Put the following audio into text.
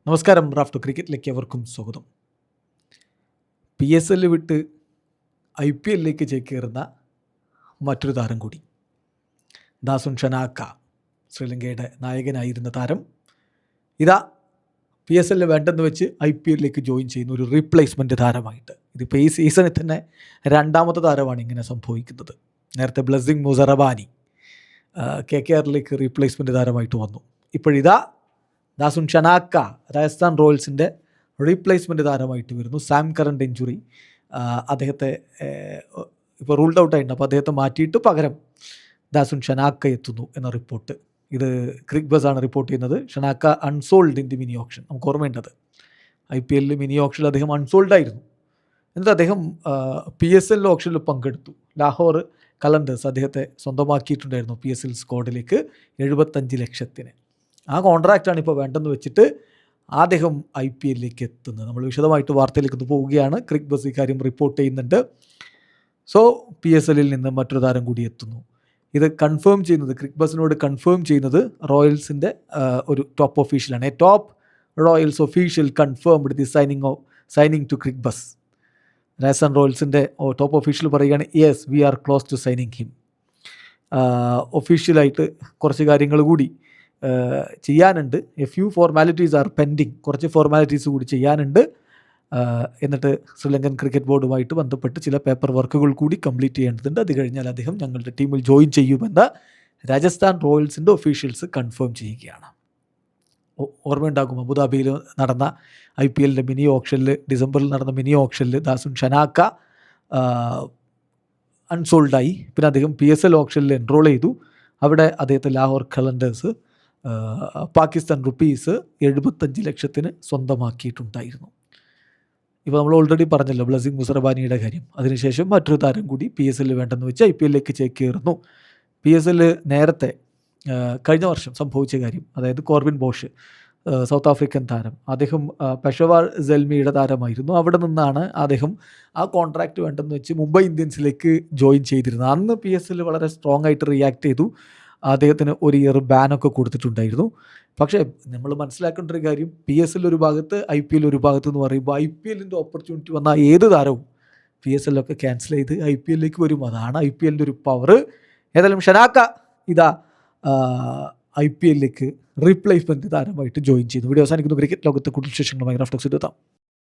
നമസ്കാരം. റാഫ്റ്റോ ക്രിക്കറ്റിലേക്ക് അവർക്കും സ്വാഗതം. PSL വിട്ട് IPL ചേക്കേറുന്ന മറ്റൊരു താരം കൂടി, ദാസുൻ ഷനാക്ക, ശ്രീലങ്കയുടെ നായകനായിരുന്ന താരം ഇതാ PSL വേണ്ടെന്ന് വെച്ച് IPL ജോയിൻ ചെയ്യുന്ന ഒരു റീപ്ലേസ്മെൻറ്റ് താരമായിട്ട്. ഇതിപ്പോൾ ഈ സീസണിൽ തന്നെ രണ്ടാമത്തെ താരമാണ് ഇങ്ങനെ സംഭവിക്കുന്നത്. നേരത്തെ ബ്ലെസ്സിങ് മുസറബാനി KKR റീപ്ലേസ്മെൻറ്റ് താരമായിട്ട് വന്നു. ഇപ്പോഴിതാ ദാസുൻ ഷനാക്ക രാജസ്ഥാൻ റോയൽസിൻ്റെ റീപ്ലേസ്മെൻറ്റ് താരമായിട്ട് വരുന്നു. സാം കറൻ്റെ ഇഞ്ചുറി അദ്ദേഹത്തെ ഇപ്പോൾ റൂൾഡ് ഔട്ട് ആയിട്ടുണ്ട്. അപ്പോൾ അദ്ദേഹത്തെ മാറ്റിയിട്ട് പകരം ദാസുൻ ഷനാക്ക എത്തുന്നു എന്ന റിപ്പോർട്ട്. ഇത് ക്രിക്ക് ബസ് ആണ് റിപ്പോർട്ട് ചെയ്യുന്നത്. Shanaka unsold in the mini option. നമുക്ക് ഓർമ്മയുണ്ടത് IPL മിനി ഓപ്ഷനിൽ അദ്ദേഹം അൺസോൾഡ് ആയിരുന്നു. എന്നിട്ട് അദ്ദേഹം PSL ഓപ്ഷനിൽ പങ്കെടുത്തു. ലാഹോർ കലണ്ടേഴ്സ് അദ്ദേഹത്തെ സ്വന്തമാക്കിയിട്ടുണ്ടായിരുന്നു PSL സ്ക്വാഡിലേക്ക് 75 ലക്ഷത്തിന്. ആ കോൺട്രാക്റ്റാണ് ഇപ്പോൾ വേണ്ടെന്ന് വെച്ചിട്ട് അദ്ദേഹം IPL എത്തുന്നത്. നമ്മൾ വിശദമായിട്ട് വാർത്തയിലേക്ക് പോവുകയാണ്. ക്രിക്ക് ബസ് ഇക്കാര്യം റിപ്പോർട്ട് ചെയ്യുന്നുണ്ട്. സോ PSL നിന്ന് മറ്റൊരു താരം കൂടി എത്തുന്നു. ഇത് കൺഫേം ചെയ്യുന്നത്, ക്രിക്ക് ബസിനോട് കൺഫേം ചെയ്യുന്നത് റോയൽസിൻ്റെ ഒരു ടോപ്പ് ഒഫീഷ്യലാണ്. A top Royals official confirmed the signing to Cricbuzz. Rajasthan റോയൽസിൻ്റെ ടോപ്പ് ഒഫീഷ്യൽ പറയുകയാണ്, yes we are close to signing him. ഒഫീഷ്യലായിട്ട് കുറച്ച് കാര്യങ്ങൾ കൂടി ചെയ്യാനുണ്ട്. A few formalities are pending. കുറച്ച് ഫോർമാലിറ്റീസ് കൂടി ചെയ്യാനുണ്ട്. എന്നിട്ട് ശ്രീലങ്കൻ ക്രിക്കറ്റ് ബോർഡുമായിട്ട് ബന്ധപ്പെട്ട് ചില പേപ്പർ വർക്കുകൾ കൂടി കംപ്ലീറ്റ് ചെയ്യേണ്ടതുണ്ട്. അത് കഴിഞ്ഞാൽ അദ്ദേഹം ഞങ്ങളുടെ ടീമിൽ ജോയിൻ ചെയ്യുമെന്ന് രാജസ്ഥാൻ റോയൽസിൻ്റെ ഒഫീഷ്യൽസ് കൺഫേം ചെയ്യുകയാണ്. ഓർമ്മയുണ്ടാകും, അബുദാബിയിൽ നടന്ന IPL മിനി ഓപ്ഷനിൽ, ഡിസംബറിൽ നടന്ന മിനി ഓപ്ഷനിൽ ദാസുൻ ഷനാക്ക അൺസോൾഡായി. പിന്നെ അദ്ദേഹം PSL ഓപ്ഷനിൽ എൻറോൾ ചെയ്തു. അവിടെ അദ്ദേഹത്തെ ലാഹോർ കലണ്ടേഴ്സ് പാകിസ്ഥാൻ റുപ്പീസ് 75 ലക്ഷത്തിന് സ്വന്തമാക്കിയിട്ടുണ്ടായിരുന്നു. ഇപ്പോൾ നമ്മൾ ഓൾറെഡി പറഞ്ഞല്ലോ ബ്ലെസ്സിങ് മുസറബാനിയുടെ കാര്യം. അതിനുശേഷം മറ്റൊരു താരം കൂടി PSL വേണ്ടെന്ന് വെച്ച് IPL ചേക്കേറുന്നു. PSL നേരത്തെ കഴിഞ്ഞ വർഷം സംഭവിച്ച കാര്യം, അതായത് കോർബിൻ ബോഷ്, സൗത്ത് ആഫ്രിക്കൻ താരം, അദ്ദേഹം പെഷവാർ സെൽമിയുടെ താരമായിരുന്നു. അവിടെ നിന്നാണ് അദ്ദേഹം ആ കോൺട്രാക്റ്റ് വേണ്ടെന്ന് വെച്ച് മുംബൈ ഇന്ത്യൻസിലേക്ക് ജോയിൻ ചെയ്തിരുന്നത്. അന്ന് PSL വളരെ സ്ട്രോങ് ആയിട്ട് റിയാക്ട് ചെയ്തു. അദ്ദേഹത്തിന് ഒരു ഇയർ ബാനൊക്കെ കൊടുത്തിട്ടുണ്ടായിരുന്നു. പക്ഷേ നമ്മൾ മനസ്സിലാക്കേണ്ട ഒരു കാര്യം, PSL ഒരു ഭാഗത്ത് IPL ഒരു ഭാഗത്ത് എന്ന് പറയുമ്പോൾ IPL ഓപ്പർച്യൂണിറ്റി വന്നാൽ ഏത് താരവും PSL ക്യാൻസൽ ചെയ്ത് IPL വരും. അതാണ് IPL ഒരു പവർ. ഏതായാലും ഷനാക്ക ഇതാ IPL റീപ്ലേസ്മെൻറ്റ് താരമായിട്ട് ജോയിൻ ചെയ്തു. വീഡിയോ അവസാനിക്കുന്നു. ക്രിക്കറ്റ് ലോകത്തെ കൂടുതൽ വിശേഷങ്ങളുമായി റാഫ്റ്റോക്സ് എത്താം.